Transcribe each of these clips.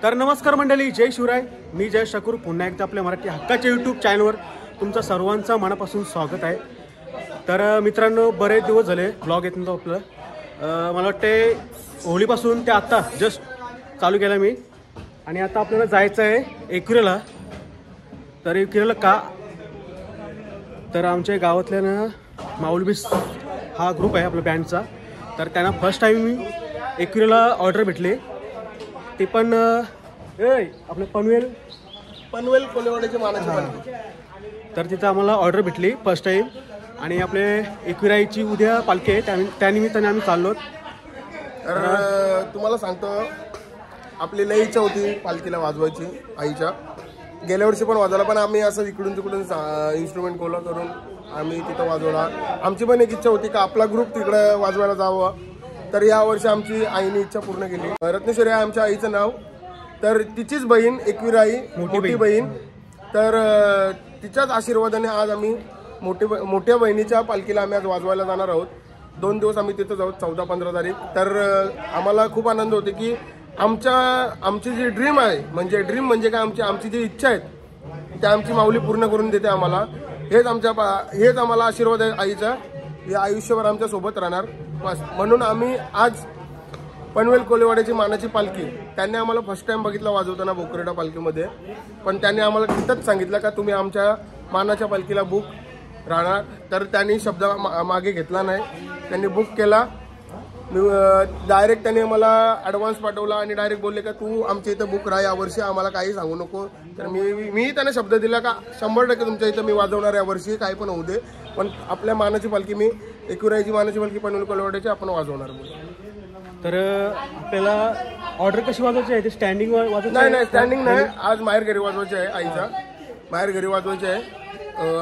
तर नमस्कार मंडळी, जय शिवराय. मी जय ठाकूर पुन्हा एकदा आपल्या मराठी हक्काच्या यूट्यूब चॅनलवर तुमचं सर्वांचं मनापासून स्वागत आहे. तर मित्रांनो, बरेच दिवस झाले ब्लॉग येत नव्हतं आपलं. मला वाटते होळीपासून ते आत्ता जस्ट चालू केलं मी. आणि आता आपल्याला जायचं आहे एकविरेला. तर एकविरेला का, तर आमच्या गावातल्या माऊलबीस हा ग्रुप आहे आपल्या बँडचा. तर त्यांना फर्स्ट टाईम मी एकविरेला ऑर्डर भेटली, ते पण आपलं पनवेल कोलेवाड्याची मानाची पालखी. तर तिथं आम्हाला ऑर्डर भेटली फर्स्ट टाईम. आणि आपले एकविराईची उद्या पालखी आहे, त्यानिमित्ताने आम्ही चाललो. तर तुम्हाला सांगतो, आपली लई इच्छा होती पालखीला वाजवायची आईच्या. गेल्या वर्षी पण वाजवला, पण आम्ही असं इकडून तिकडून इन्स्ट्रुमेंट गोळा करून आम्ही तिथं वाजवला. आमची पण एक इच्छा होती का आपला ग्रुप तिकडं वाजवायला जावं. तर या वर्षी आमची आईने इच्छा पूर्ण केली. रत्नेश्वरी आहे आमच्या आईचं नाव. तर तिचीच बहीण एकविराई, मोठी बहीण. तर तिच्याच आशीर्वादाने आज आम्ही मोठ्या बहिणीच्या पालखीला आम्ही आज वाजवायला जाणार आहोत. 2 दिवस आम्ही तिथं जाऊ, 14-15 तारीख. तर आम्हाला खूप आनंद होते की आमची जी ड्रीम आहे, म्हणजे काय, आमची जी इच्छा आहेत त्या आमची माऊली पूर्ण करून देते आम्हाला. हेच आम्हाला आशीर्वाद आहे आईचा. या आयुष्यभर आमच्या सोबत राहणार बस. म्हणून आम्ही आज पनवेल कोलेवाड्याची मानाची पालखी, त्यांनी आम्हाला फर्स्ट टाइम बघितला वाजवताना बोकरेडा पालखीमध्ये. पण त्यांनी आम्हाला तिथंच सांगितलं का तुम्ही आमच्या मानाच्या पालखीला बुक राहणार. तर त्यांनी शब्द मागे घेतला नाही, त्यांनी बुक केला. डायरेक्ट त्यांनी मला ॲडव्हान्स पाठवला आणि डायरेक्ट बोलले का तू आमच्या इथं बुक राहा यावर्षी, आम्हाला काही सांगू नको. तर मी त्यांना शब्द दिला का 100% तुमच्या इथं मी वाजवणार यावर्षी, काही पण होऊ दे. पण आपल्या मानाची पालखी, मी एकविराईची मानाची पालखी पनवेल कोलेवाड्याची आपण वाजवणार. तर आपल्याला ऑर्डर कशी वाजवायची आहे, ते स्टँडिंग वाजवायची? नाही, स्टँडिंग नाही. आज माहेर घरी वाजवायची आहे आईचा, माहेर घरी वाजवायची आहे.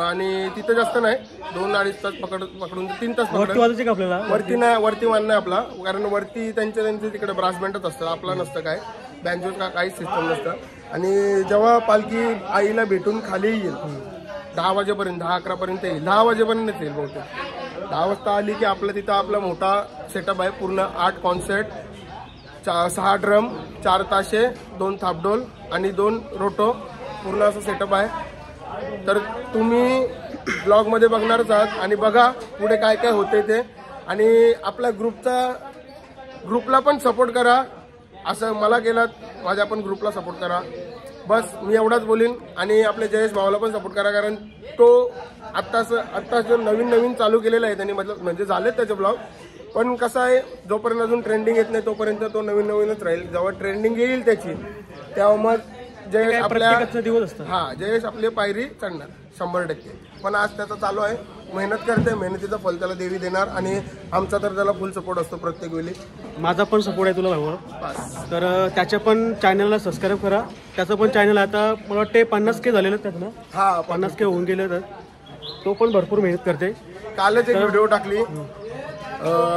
आणि तिथं जास्त नाही, 2-2.5 तास पकडून 3 तास वाजवायचे का आपल्याला? वरती मान नाही आपला, कारण वरती त्यांचे तिकडे ब्रास बँडच असतं, आपला नसतं काय बँजोज का काहीच सिस्टम नसतं. आणि जेव्हा पालखी आईला भेटून खाली येईल 10 वाजेपर्यंत, 10-11 पर्यंत येईल, 10 वाजेपर्यंत येईल बहुतेक. 10 वाजता आली की आपलं तिथं आपला मोठा सेटअप आहे, पूर्ण 8 कॉन्सर्ट, 6 ड्रम, 4 ताशे, 2 थापडोल आणि 2 रोटो, पूर्ण असं सेटअप आहे. तर तुम्ही ब्लॉगमध्ये बघणारच आहात आणि बघा पुढे काय काय होते ते. आणि आपल्या ग्रुपला पण सपोर्ट करा, असं मला केलात, माझ्या पण ग्रुपला सपोर्ट करा. बस मी एवढाच बोलीन. आणि आपल्या जयेश भावाला पण सपोर्ट करा, कारण तो आत्ता जो नवीन चालू केलेला आहे त्यांनी, म्हणजे झालेत त्याचे ब्लॉग. पण कसं आहे, जोपर्यंत अजून ट्रेंडिंग येत नाही तोपर्यंत तो नवीनच राहील. जेव्हा ट्रेंडिंग येईल त्याची, तेव्हा मग जयेश आपल्या दिवस असतात. जयेश आपली पायरी चढणार 100%. पण आज त्याचा चालू आहे, मेहनत करते, मेहनतीचं फल त्याला देवी देणार. आणि आमचा तर त्याला फुल सपोर्ट असतो प्रत्येक वेळी. माझा पण सपोर्ट आहे तुला भाऊ. तर त्याच्या पण चॅनलला सबस्क्राईब करा. त्याचं पण चॅनल आता मला वाटते 50K झालेलं त्यातनं. 50K होऊन गेले. तर तो पण भरपूर मेहनत करते. कालच एक व्हिडिओ टाकली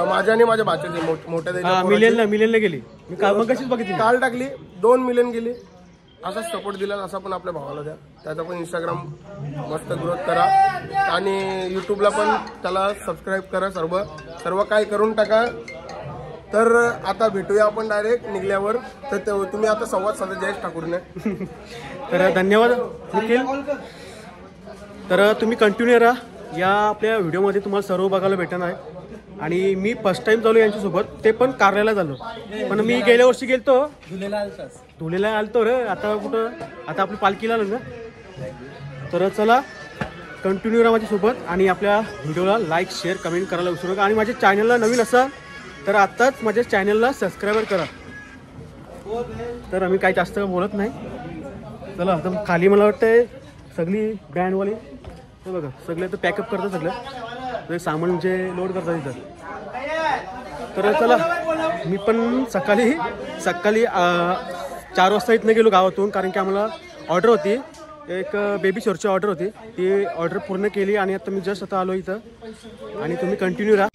माझ्या आणि माझ्या भाच्याची, मोठ्या मिलियनला गेली. मी काल कशीच बघितली, काल टाकली, 2 मिलियन गेली. असाच सपोर्ट दिला, असा पण आपल्या भावाला द्या. त्याचा पण इंस्टाग्राम मस्त ग्रोथ करा. आणि यूट्यूबला पण त्याला सबस्क्राईब करा. सर्व काय करून टाका. तर आता भेटूया आपण डायरेक्ट निघल्यावर. तर तुम्ही आता संवाद साधा जयेश ठाकूरने. तर धन्यवाद निखिल. तर तुम्ही कंटिन्यू राहा या आपल्या व्हिडिओमध्ये, तुम्हाला सर्व बघायला भेटणार आहे. आणि मी फर्स्ट टाइम चालू यांच्यासोबत, ते पण कारल्याला झालो. पण मी गेल्या वर्षी गेलतो धुलेला आलतो रे. आता आपली पालखीला आलो ना. तर चला कंटिन्यू राहा माझ्यासोबत. आणि आपल्या व्हिडिओला लाईक, शेअर, कमेंट करायला विसरू नका. आणि माझ्या चॅनलला नवीन असाल तर आत्ताच माझ्या चॅनलला सबस्क्राईब करा. तर आम्ही काही जास्त बोलत नाही. चला आता खाली मला वाटतंय सगळी बँडवाली बघा, सगळे तर पॅकअप करतात, सगळं सामान जे लोड करतात इथं. तर चला मी पण सकाळी 4 वाजता इथनं गेलो गावातून, कारण की आम्हाला ऑर्डर होती, एक बेबी शॉवरची ऑर्डर होती. ती ऑर्डर पूर्ण केली. आणि आता मी जस्ट आलो इथं. आणि तुम्ही कंटिन्यू राहा.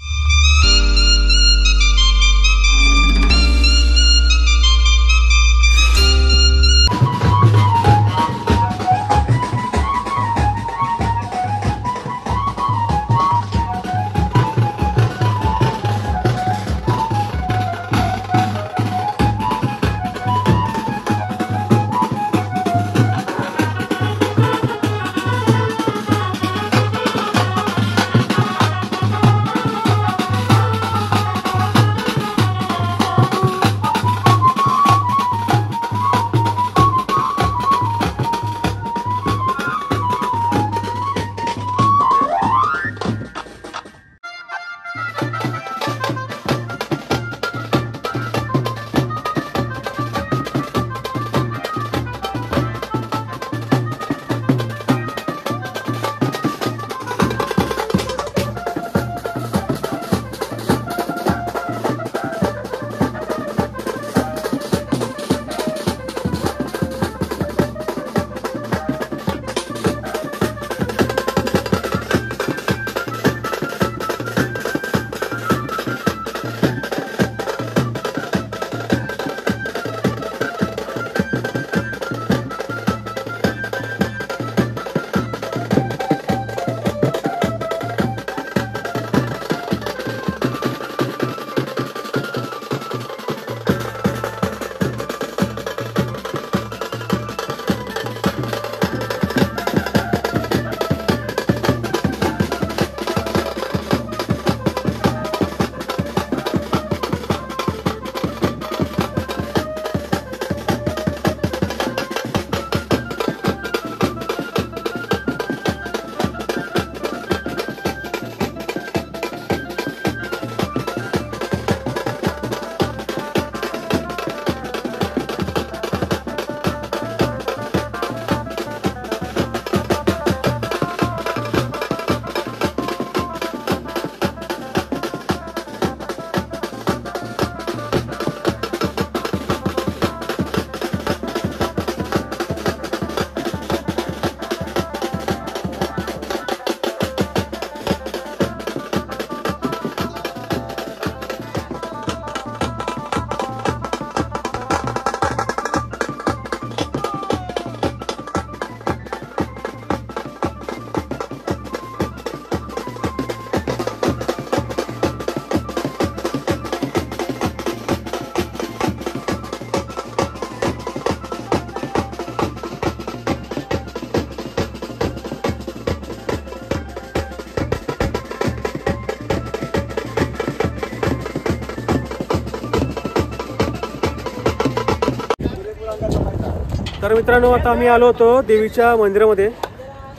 तर मित्रांनो आता आम्ही आलो होतो देवीच्या मंदिरामध्ये,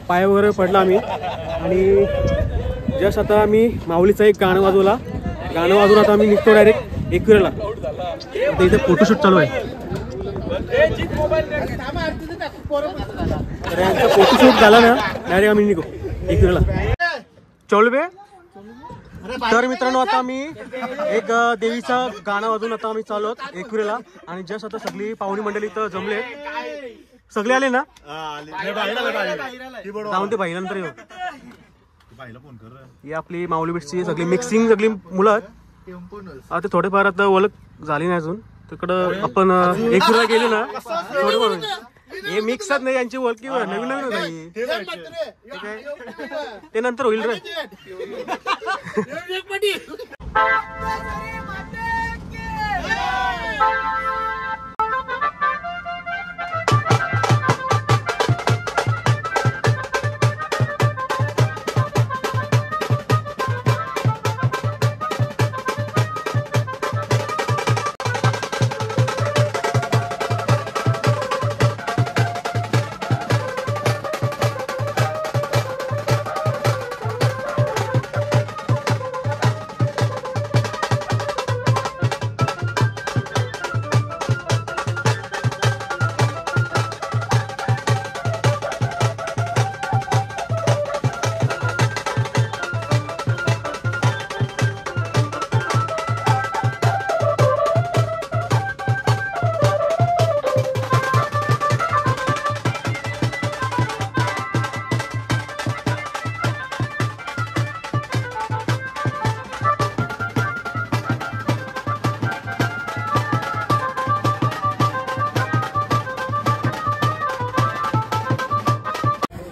पाय वगैरे पडला आम्ही आणि जस्ट आता आम्ही माऊलीचं एक गाणं वाजवला, गाणं वाजवून आता आम्ही निघतो डायरेक्ट एकविराला. आता इथे फोटोशूट चालू आहे. तर यांचा फोटोशूट झाला ना डायरेक्ट आम्ही निघू एकविराला. चौलबे. तर मित्रांनो आता आम्ही एक देवीचं गाणं वाजून आता आम्ही चालू आहोत एकविराला आणि जस्ट आता सगळी पाहुणी मंडळी इथं जमले. सगळे आले ना? जाऊन ते भाई नंतर येऊ. ही आपली माऊली बीटची सगळी मिक्सिंग सगळी मुलं आहेत. आता थोडेफार आता ओळख झाली नाही अजून. तिकडं आपण एकविराला गेले ना थोडे हे मिक्सच नाही यांची ओळखी नवीन नवीन नाही ते नंतर होईल रे.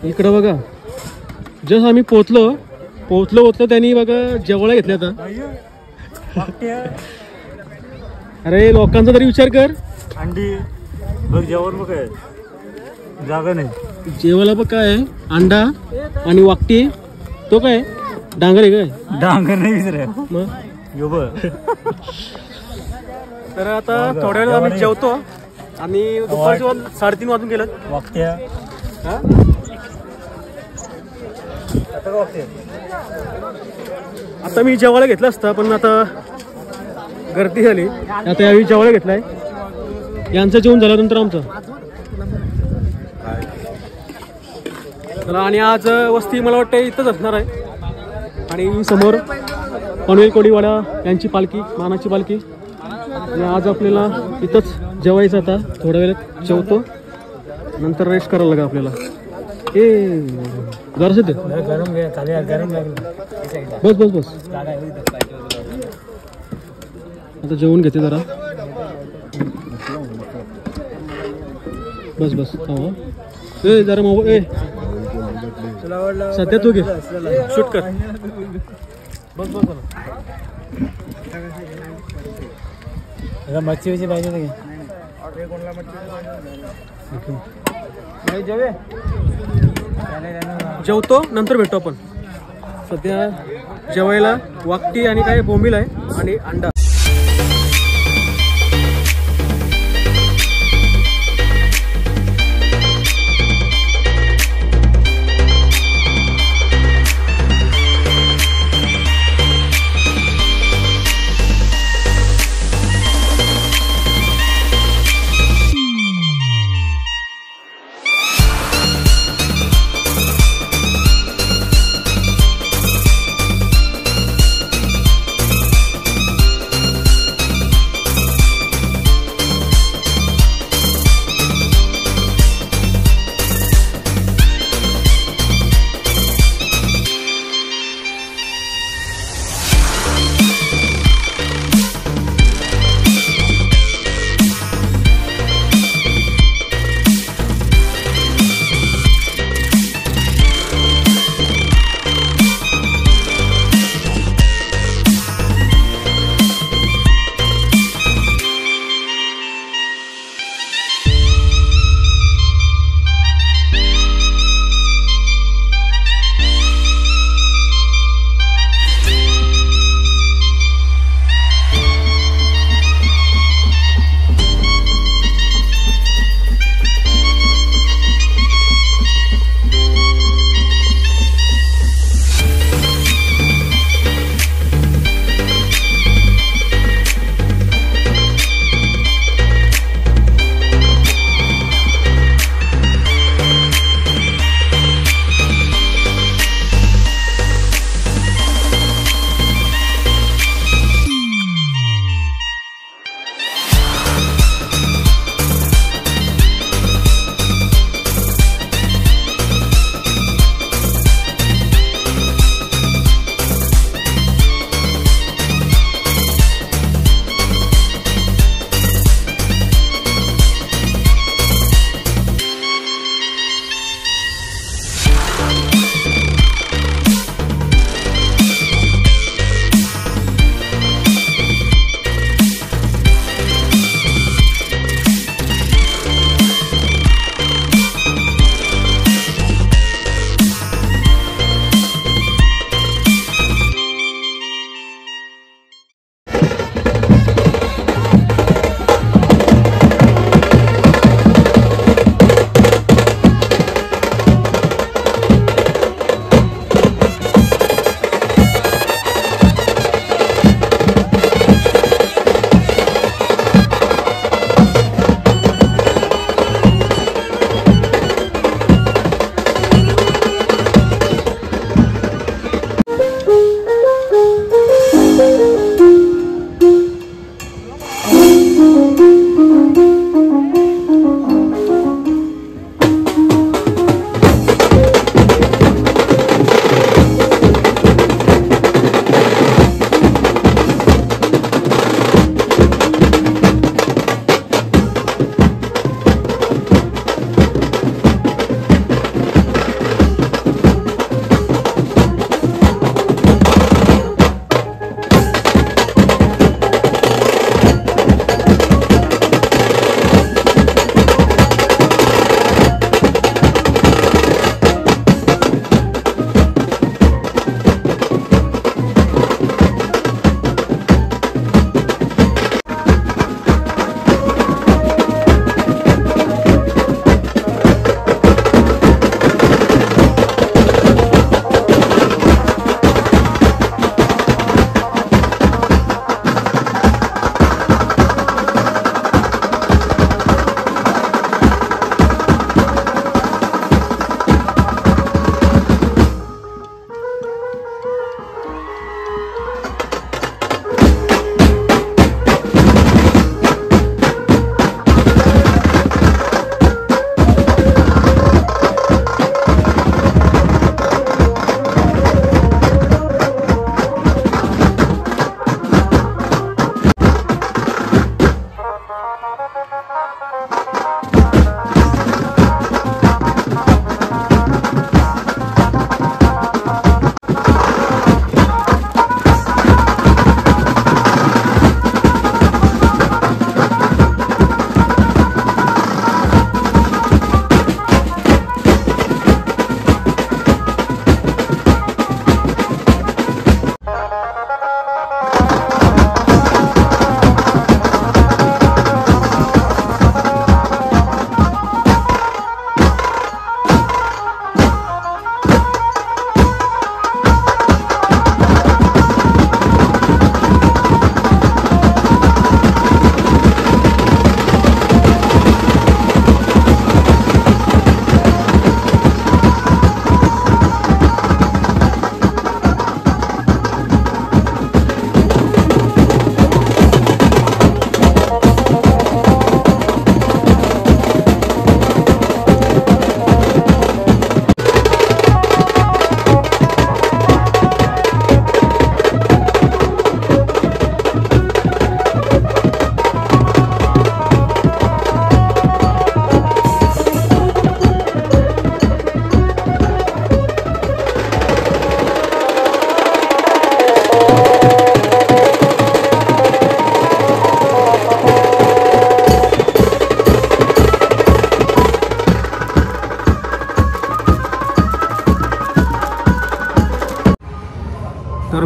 इकडं बघा जस आम्ही पोचलो त्यांनी बघा जेवळा घेतल्या आता. अरे लोकांचा तरी विचार कर. अंडी बघ जेवण बघ काय जागा नाही. जेवायला बघ काय अंडा आणि वाकटी तो काय डांगर आहे काय? डांगर नाही विसर मग यो बघ. तर आता थोड्या वेळ आम्ही जेवतो आणि दुपारचे 3:30 वाजून गेलं. वागत्या आता मी जेवायला घेतलं असतं पण आता गर्दी झाली. आता यावेळी जेवायला घेतलाय. यांचं जेवण झाल्यानंतर आमचं. आणि आज वस्ती मला वाटतं इथंच असणार आहे. आणि समोर पनवेल कोडीवाडा यांची पालखी, मानाची पालखी. आणि आज आपल्याला इथंच जेवायचं. आता थोड्या वेळात जेवतो नंतर रेस्ट करायला लागेल आपल्याला. जरास ते गरम गरम लागलं. बस बस बस आता जेवून घेते जरा. बस बस ए जरा मोबाईल सध्या तू घे शूट कर. बस बस मच्छी पाहिजे जेवतो नंतर भेटतो आपण. सध्या जेवायला वाकटी आणि काय बोंबील आहे आणि अंडा.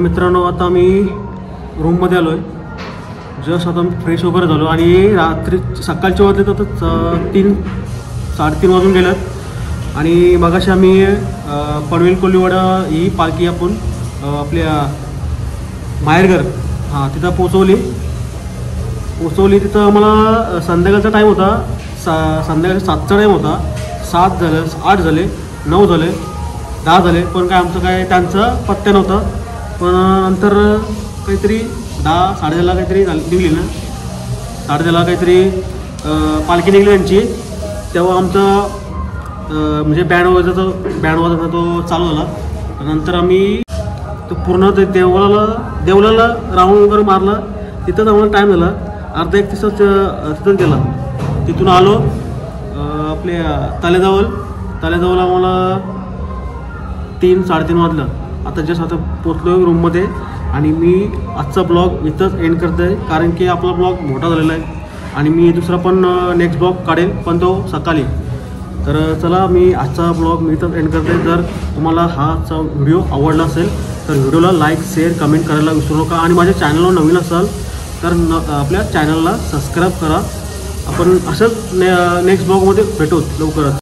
मित्रांनो आता आम्ही रूममध्ये आलो आहे. जस्ट आता फ्रेश वगैरे झालो आणि रात्री सकाळचे वाजले तर 3-3:30 वाजून गेल्यात. आणि मगाशी आम्ही पनवेल कोल्हीवाडा ही पालखी आपण आपल्या माहेरघर तिथं पोचवली. तिथं आम्हाला संध्याकाळचा टाईम होता, संध्याकाळी 7चा टाईम होता. 7 झालं, 8 झाले, 9 झाले, 10 झाले, पण काय आमचं काय त्यांचा पत्त्या नव्हता. पण नंतर काहीतरी 10-10:30ला काहीतरी निघली ना, 10:30ला काहीतरी पालखी निघली त्यांची. तेव्हा आमचा म्हणजे बँड वाजवता तो चालू झाला. नंतर आम्ही तो पूर्ण ते देवलाला राऊंड वगैरे मारला. तिथंच आम्हाला टाईम झाला, अर्धा 1 तास तिथंच गेला. तिथून आलो आपल्या तलेजवळ आम्हाला 3-3:30 वाजलं. आता जस्ट आता पोचलो आहे रूममध्ये आणि मी आजचा ब्लॉग इथंच एंड करतो आहे, कारण की आपला ब्लॉग मोठा झालेला आहे आणि मी दुसरा पण नेक्स्ट ब्लॉग काढेल, पण तो सकाळी. तर चला मी आजचा ब्लॉग मी इथंच एंड करतो आहे. जर तुम्हाला हा आजचा व्हिडिओ आवडला असेल तर व्हिडिओला लाईक, शेअर, कमेंट करायला विसरू नका. आणि माझ्या चॅनलवर नवीन असाल तर आपल्या चॅनलला सबस्क्राईब करा. आपण असंच नेक्स्ट ब्लॉगमध्ये भेटू लवकरच.